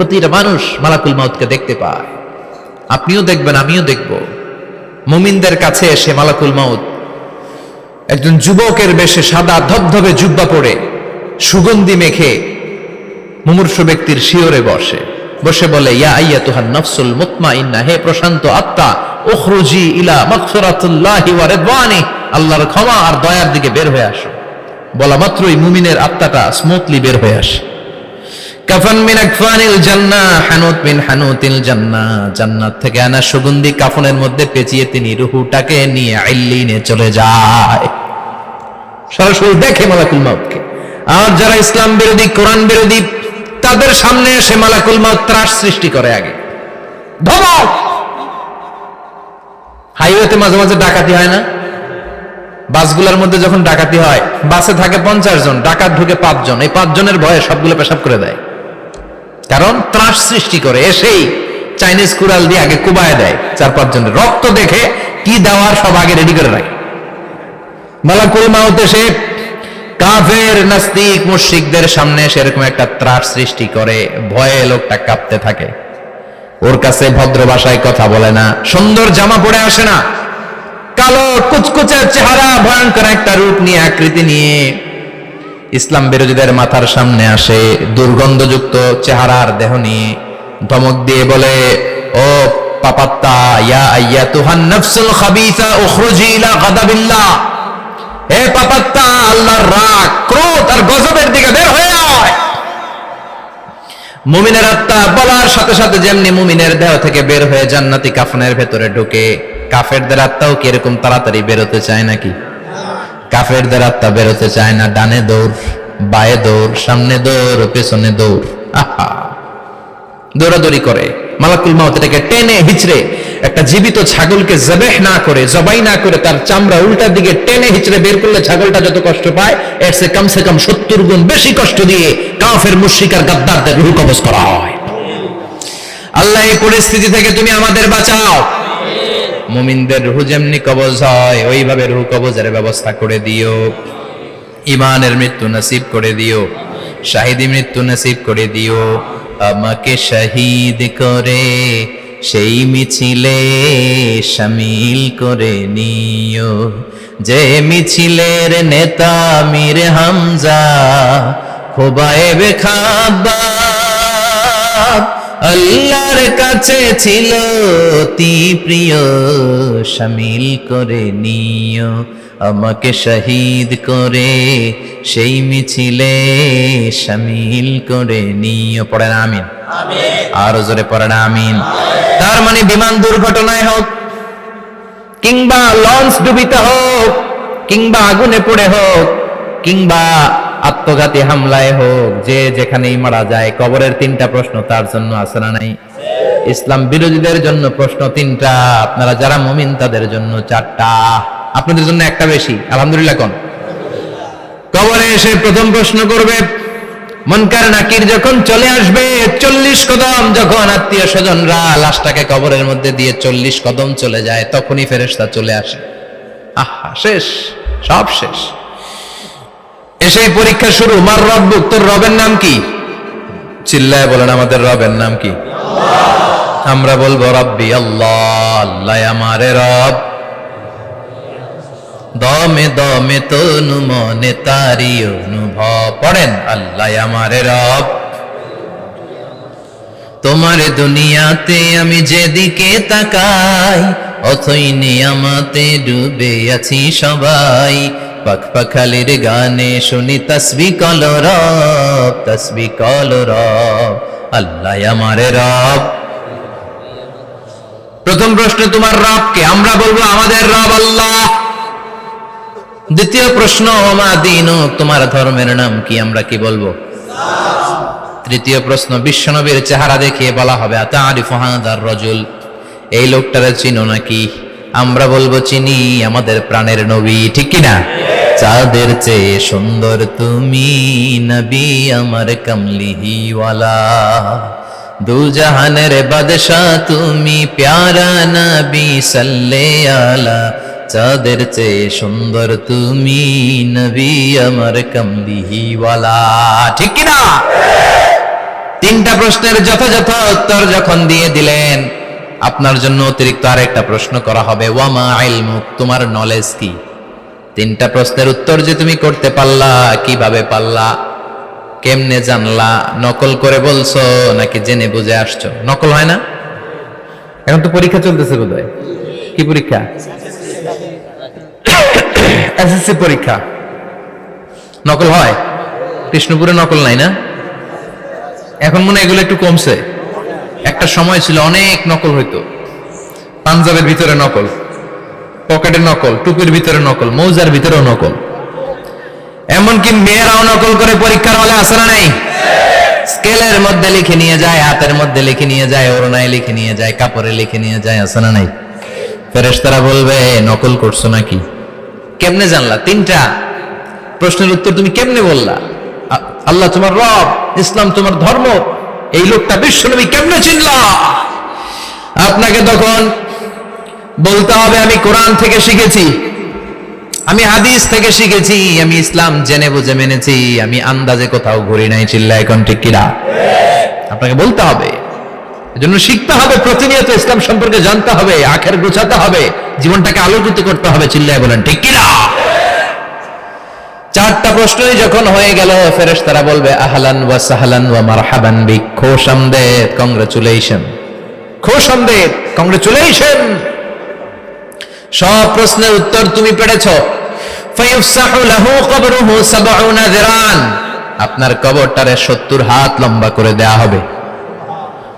প্রতিটা মানুষ মালাকুল মাউতকে দেখতে পায়। আপনিও দেখবেন, আমিও দেখব। মুমিনদের কাছে এসে মালাকুল মাউত একজন যুবকের বেশে সাদা ধবধবে জুব্বা পরে সুগন্ধি মেখে মুমূর্ষু ব্যক্তির শিয়রে বসে বলে, ইয়া আইয়াতুহান নাফসুল মুতমাইন্না, হে প্রশান্ত আত্মা, উখরুজি ইলা মাগফিরাতুল্লাহি ওয়া রিদওয়ানি, আল্লাহর ক্ষমা আর দয়ার দিকে বের হয়ে আসো। বলা মাত্রই মুমিনের আত্মাটা স্মুথলি বের হয়ে আসে। কাফান মিন আকফানিল জান্নাহ, হানুত মিন হানুতিল জান্নাহ, জান্নাত থেকে আনা সুগন্ধি কাফনের মধ্যে পেঁচিয়ে তিনি রূহটাকে নিয়ে ইল্লিনে চলে যায়। সরাসরি দেখে মালাকুল মাউতকে। আর যারা ইসলাম বিরোধী, কোরআন বিরোধী, তাদের সামনে এসে মালাকুল মাউত ত্রাস সৃষ্টি করে। আগে ধমক। হাইওয়েতে মাঝে মাঝে ডাকাতি হয় না? বাসগুলোর মধ্যে যখন ডাকাতি হয়, বাসে থাকে 50 জন, ডাকাত ঢুকে 5 জন, এই 5 জনের ভয়ে সবগুলো পেশাব করে দেয়। কারণ ত্রাস সৃষ্টি করে। এসেই চাইনিজ কুড়াল দিয়ে আগে কুবায় দেয় 4-5 জনের। রক্ত দেখে কি দেওয়ার সব আগে রেডি করে রাখে। মালাকুল মাউত এসে কাফের, নাস্তিক, মুশরিকদের সামনে সেরকম একটা ত্রাস সৃষ্টি করে। ভয়ে লোকটা কাঁপতে থাকে। ওর কাছে ভদ্র ভাষায় কথা বলে না, সুন্দর জামা পরে আসে না, কালো কুচকুচে চেহারা, ভয়ঙ্কর একটা রূপ নিয়ে, আকৃতি নিয়ে ইসলাম বিরোধীদের মাথার সামনে আসে। দুর্গন্ধযুক্ত চেহারার দেহ নিয়ে ধমক দিয়ে বলে, ও পাপাত্তা, ইয়া আইয়াতুহান নাফসুল খাবিসা উখরুজি ইলা গাদাবিল্লাহ, হে পাপাত্তা, আল্লাহর রাগ, ক্রোধ আর গজবের দিকে বের হয়ে আয়। মুমিনের আত্মা বলার সাথে সাথে যেমনি মুমিনের দেহ থেকে বের হয়ে জান্নাতি কাফনের ভেতরে ঢুকে, কাফেরদের আত্মাও কি এরকম তাড়াতাড়ি বেরোতে চায় নাকি? কাফেরদের আত্মা বেরোতে চায় না। ডানে দৌড়, বায়ে দৌড়, সামনে দৌড়, পেছনে দৌড়, আহা, দৌড়াদৌড়ি করে। মালাকুল মাউত এটাকে টেনে হিচড়ে, একটা জীবিত ছাগলকে জবাই না করে তার চামড়া উল্টার দিকে টেনে হিচড়ে বের করলে ছাগলটা যত কষ্ট পায়, এর চেয়ে কমসে কম 70 গুণ বেশি কষ্ট দিয়ে কাফের, মুশরিক আর গাদ্দারদের রূহ কবজ করা হয়। আল্লাহ, এই পরিস্থিতি থেকে তুমি আমাদের বাঁচাও। মুমিনদের রূহ যেমনি কবজ হয়, ওইভাবে রূহ কবজের ব্যবস্থা করে দিও। ইমানের মৃত্যু নসিব করে দিও, শাহিদি মৃত্যু নসিব করে দিও। আমাকে শহীদ করে সেই মিছিলে শামিল করে নিও, যে মিছিলের নেতা মীর হামজা, খোবায়েবে খাব্বাব, আল্লাহর কাছে ছিল অতি প্রিয়, শামিল করে নিও। আমাকে শহীদ করে সেই মিছিলে শামিল করে নিও। পড়েন আমিন। আর জোরে পড়েন আমিন। তার মানে বিমান দুর্ঘটনায় হোক, কিংবা লঞ্চ ডুবিতে হোক, কিংবা আগুনে পড়ে হোক, কিংবা আত্মঘাতী হামলায় হোক, যে যেখানেই মারা যায়, কবরের 3টা প্রশ্ন তার জন্য আছে না নাই? ইসলাম বিরোধীদের জন্য প্রশ্ন 3টা, আপনারা যারা মুমিন তাদের জন্য 4টা, আপনাদের জন্য একটা বেশি। আলহামদুলিল্লাহ কোন? কবরে এসে প্রথম প্রশ্ন করবে, মুনকার নাকির যখন চলে আসবে, 40 কদম যখন আত্মীয় স্বজনরা লাশটাকে কবরের মধ্যে দিয়ে 40 কদম চলে যায়, তখনই ফেরেশতা চলে আসে। আহা, শেষ, সব শেষ। এসেই পরীক্ষা শুরু। মার রব্বুক, তোর রবের নাম কি? চিল্লায় বলেন, আমাদের রবের নাম কি? আমরা বলবো রব্বি আল্লাহ, আল্লাহ আমারে রব। দমে দমে তনু মনে তারি অনুভব। পড়েন, আল্লাহ আমারে রব। তোমার দুনিয়াতে আমি যেদিকে তাকাই, অথই নিয়ামতে ডুবে আছি সবাই। পাখ পাখালির গানে শুনি তাসবিহ কল রব, তাসবিহ কল রব, আল্লাহ আমারে রব। প্রথম প্রশ্ন, তোমার রব কে? আমরা বলবো আমাদের রব আল্লাহ। দ্বিতীয় প্রশ্ন, ওমা দীনুক, তোমার ধর্মের নাম কি? আমরা কি বলবো? তৃতীয় প্রশ্ন, বিশ্বনবীর চেহারা দেখিয়ে বলা হবে, আতারিফু হাদার রাজুল, এই লোকটারে চিনো নাকি? আমরা বলবো চিনি, আমাদের প্রাণের নবী, ঠিক কি না? চাঁদের চেয়ে সুন্দর তুমি নবী আমার কামলিহিওয়ালা, দু জাহানের বাদশা তুমি প্যারা নবী সাল্লে আলা, চাঁদের চেয়ে সুন্দর তুমি নবী আমার কামলিহিওয়ালা, ঠিক কি না? তিনটা প্রশ্নের যথাযথ উত্তর যখন দিয়ে দিলেন, আপনার জন্য অতিরিক্ত আরেকটা প্রশ্ন করা হবে, ওয়ামা ইলমুক, তোমার নলেজ কি? তিনটা প্রশ্নের উত্তর যে তুমি করতে পারলা, কিভাবে পারলা, কেমনে জানলা? নকল করে বলছো নাকি জেনে বুঝে আসছো? নকল হয় না? এখন তো পরীক্ষা চলতেছে বোধহয়। কি পরীক্ষা? এসএসসি পরীক্ষা। নকল হয়? কৃষ্ণপুরে নকল নাই না? এখন মনে হয় এগুলো একটু কমছে। একটা সময় ছিল অনেক নকল হইতো। পাঞ্জাবের ভিতরে নকল, পকেটে নকল, টুপির ভিতরে নকল, মৌজার ভিতরেও নকল, এমনকি মেয়েরাও নকল করে পরীক্ষার হলে আসে না নাই? স্কেলের মধ্যে লিখে নিয়ে যায়, হাতের মধ্যে লিখে নিয়ে যায়, ওড়নায় লিখে নিয়ে যায়, কাপড়ে লিখে নিয়ে যায়, আসে না নাই? ফেরেশতারা বলবে নকল করছো নাকি? কেমনে জানলা? তিনটা প্রশ্নের উত্তর তুমি কেমনে বললা? আল্লাহ তোমার রব, ইসলাম তোমার ধর্ম, এই লোকটা বিশ্বনবী, কেমনে চিনলা? আপনাকে তখন বলতে হবে আমি কোরআন থেকে শিখেছি, আমি হাদিস থেকে শিখেছি, আমি ইসলাম জেনে বুঝে মেনেছি, আমি আন্দাজে কোথাও ঘুরি নাই। চিল্লা এখন ঠিক কিনা? আপনাকে বলতে হবে, এজন্য শিখতে হবে, প্রতিনিয়ত ইসলাম সম্পর্কে জানতে হবে, আখের গোছাতে হবে, জীবনটাকে আলোকিত করতে হবে। চিল্লায় বলেন ঠিক কিনা? চারটা প্রশ্নই যখন হয়ে গেল, ফেরেশতারা বলবে আহলান ওয়া সাহলান ওয়া মারহাবান বিক, খোশামদেদ, কংগ্রাচুলেশন, খোশামদেদ, কংগ্রাচুলেশন, সব প্রশ্নের উত্তর তুমি পেরেছো। ফায়ুফসাহু লাহু কবরুহু ৭০ যিরান, আপনার কবরটারে ৭০ হাত লম্বা করে দেয়া হবে।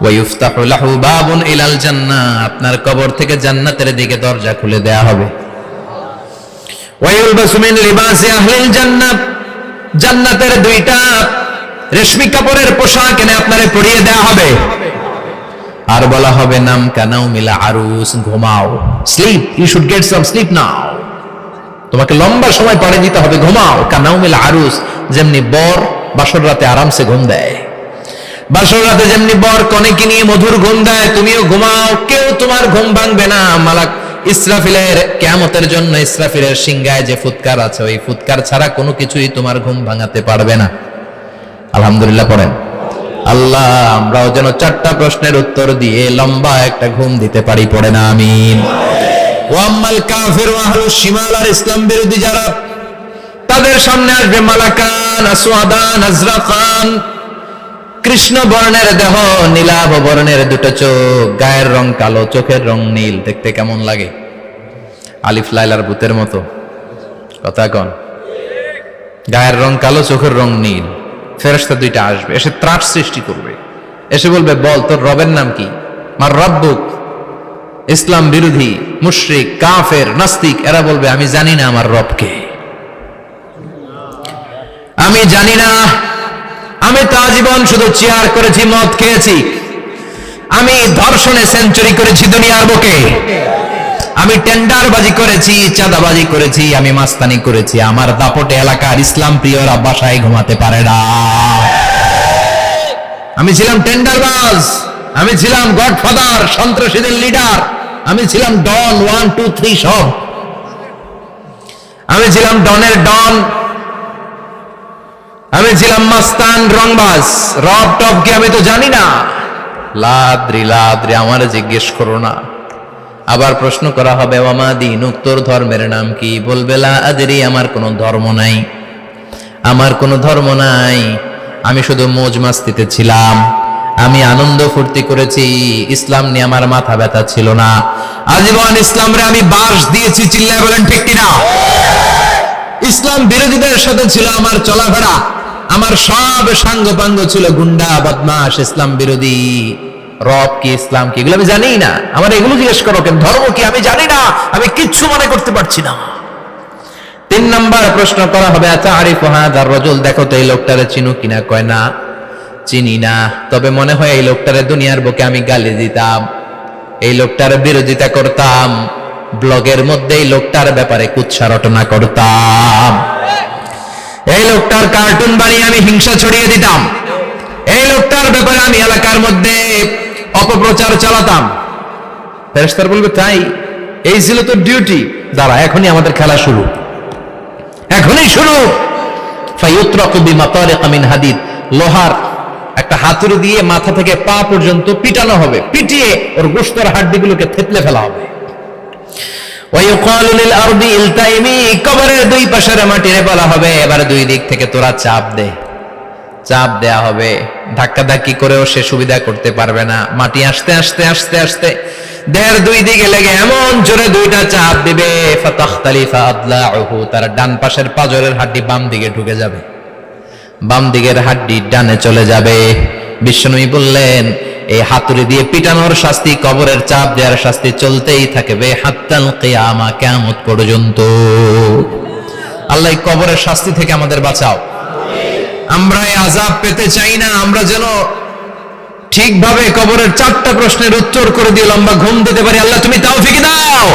ওয়া ইফতাহু লাহু বাবুন ইলাল জান্নাহ, আপনার কবর থেকে জান্নাতের দিকে দরজা খুলে দেয়া হবে। ওয়া ইউলবাসু মিন লিবাসি আহলিল জান্নাহ, জান্নাতের দুইটা রেশমি কাপড়ের পোশাক এনে আপনারে পরিয়ে দেয়া হবে। আর বলা হবে নাম কানাউমিল আরুস, ঘুমাও, sleep, you should get some sleep now, তোমাকে লম্বা সময় পাড়ি দিতে হবে, ঘুমাও। কানাউমিল আরুস, যেমনি বর বাসর রাতে আরামসে ঘুম দেয়, বাসর রাতে যেমনি বর কনেকে নিয়ে মধুর ঘুম দেয়, তুমিও ঘুমাও, কেউ তোমার ঘুম ভাঙবে না। মালাক ইসরাফিলের, কিয়ামতের জন্য ইসরাফিলের সিংহায় যে ফুৎকার আছে, ওই ফুৎকার ছাড়া কোনো কিছুই তোমার ঘুম ভাঙাতে পারবে না। আলহামদুলিল্লাহ পড়েন। আল্লাহ আমরাও যেন চারটা প্রশ্নের উত্তর দিয়ে লম্বা একটা ঘুম দিতে পারি, পড়ে না আমিন। ওয়াম্মাল কাফির ওয়া আহলুশ শিমাল, আর ইসলাম বিরোধী যারা, তাদের সামনে আসবে মালাকান আসওয়াদান আজরাকান, কৃষ্ণ বর্ণের দেহ, নীলাভ বর্ণের দুটো চোখ, গায়ের রং কালো, চোখের রং নীল, দেখতে কেমন লাগে? আলিফ লাইলার ভূতের মতো, কথা কন। গায়ের রং কালো, চোখের রং নীল। ফেরেশতা দুইটা আসবে, এসে ত্রাস সৃষ্টি করবে, এসে বলবে বল তোর রবের নাম কি? মার রব্বুক। ইসলাম বিরোধী মুশরিক, কাফের, নাস্তিক, এরা বলবে আমি জানি না আমার রবকে, আমি জানি না, আমি তো আজীবন শুধু চেয়ার করেছি, মদ খেয়েছি, আমি ধর্ষণে সেঞ্চুরি করেছি দুনিয়ার বুকে, আমি টেন্ডারবাজি করেছি, চাঁদাবাজি করেছি, আমি মাস্তানি করেছি, আমার দাপটে এলাকার ইসলাম প্রিয়রা বাসায় ঘুমাতে পারে না। আমি ছিলাম টেন্ডারবাজ, আমি ছিলাম গডফাদার, সন্ত্রাসীদের লিডার, আমি ছিলাম ডন 1 2 3 সব, আমি ছিলাম ডনের ডন, আমি ছিলাম মাস্তান, রংবাজ, রব টপ কি আমি তো জানি না। লাদ্রি লাদ্রি, আমার জিজ্ঞেস করো না। আবার প্রশ্ন করা হবে ওয়ামা দীনুক, তোর ধর্মের নাম কি? বলবে লা আদরি, আমার কোনো ধর্ম নাই, আমার কোনো ধর্ম নাই, আমি শুধু মৌজ মাস্তিতে ছিলাম, আমি আনন্দ ফুর্তি করেছি, ইসলাম নিয়ে আমার মাথা ব্যথা ছিল না, আজীবন ইসলামরে আমি বাস দিয়েছি। চিল্লায় বলেন ঠিক কিনা? ইসলাম বিরোধীদের সাথে ছিল আমার চলাফেরা, আমার সব সাঙ্গ পাঙ্গ ছিল গুন্ডা বদমাশ, ইসলাম বিরোধী। রব কি, ইসলাম কি, এগুলো আমি জানি না, আমার এগুলো জিজ্ঞেস করো কেন? ধর্ম কি আমি জানি না, আমি কিচ্ছু মনে করতে পারছি না। 3 নাম্বার প্রশ্ন করা হবে আচ্ছা আরিফু হাযার রাজুল, দেখো তো এই লোকটারে চিনো কিনা? কয় না, চিনি না, তবে মনে হয় এই লোকটারে দুনিয়ার বুকে আমি গালি দিতাম, এই লোকটার বিরোধিতা করতাম, ব্লগের মধ্যে এই লোকটার ব্যাপারে কুৎসা রটনা করতাম, এই লোকটার কার্টুন বানিয়ে আমি হিংসা ছড়িয়ে দিতাম, এই লোকটার ব্যাপারে আমি এলাকার মধ্যে অপপ্রচার চালাতাম। ফেরেশতারা বলবে তাই, এই ছিল তোর ডিউটি, দাঁড়া এখনই আমাদের খেলা শুরু, এখনই শুরু। ফায়ুতরাকু বিমাতারিক মিন হাদিদ, লোহার একটা একটা হাতুড়ি দিয়ে মাথা থেকে পা পর্যন্ত পিটানো হবে, পিটিয়ে ওর গোশতের হাড্ডিগুলোকে থেতলে ফেলা হবে। ওয়ায়ুকালু লিল আরদি ইলতাইমি, কবরের দুই পাশের মাটিরে বলা হবে এবার দুই দিক থেকে তোরা চাপ দে। চাপ দেয়া হবে, ধাক্কাধাক্কি করেও সে সুবিধা করতে পারবে না। মাটি আস্তে আস্তে আস্তে আস্তে দেহের দুই দিকে লেগে এমন জোরে দুইটা চাপ দিবে, ফাতাখতালিফা আদলাউহু, তার ডান পাশের পাজরের হাড্ডি বাম দিকে ঢুকে যাবে, বাম দিকের হাড্ডি ডানে চলে যাবে। বিশ্বনবী বললেন এই হাতুড়ি দিয়ে পিটানোর শাস্তি, কবরের চাপ দেওয়ার শাস্তি চলতেই থাকবে হাত্তাল কিয়ামা, কিয়ামত পর্যন্ত। আল্লাহ এই কবরের শাস্তি থেকে আমাদের বাঁচাও। আমরা এই আযাব পেতে চাই না, আমরা যেন ঠিকভাবে কবরের 4টা প্রশ্নের উত্তর করে দিয়ে লম্বা ঘুম দিতে পারি। আল্লাহ তুমি তৌফিক দাও।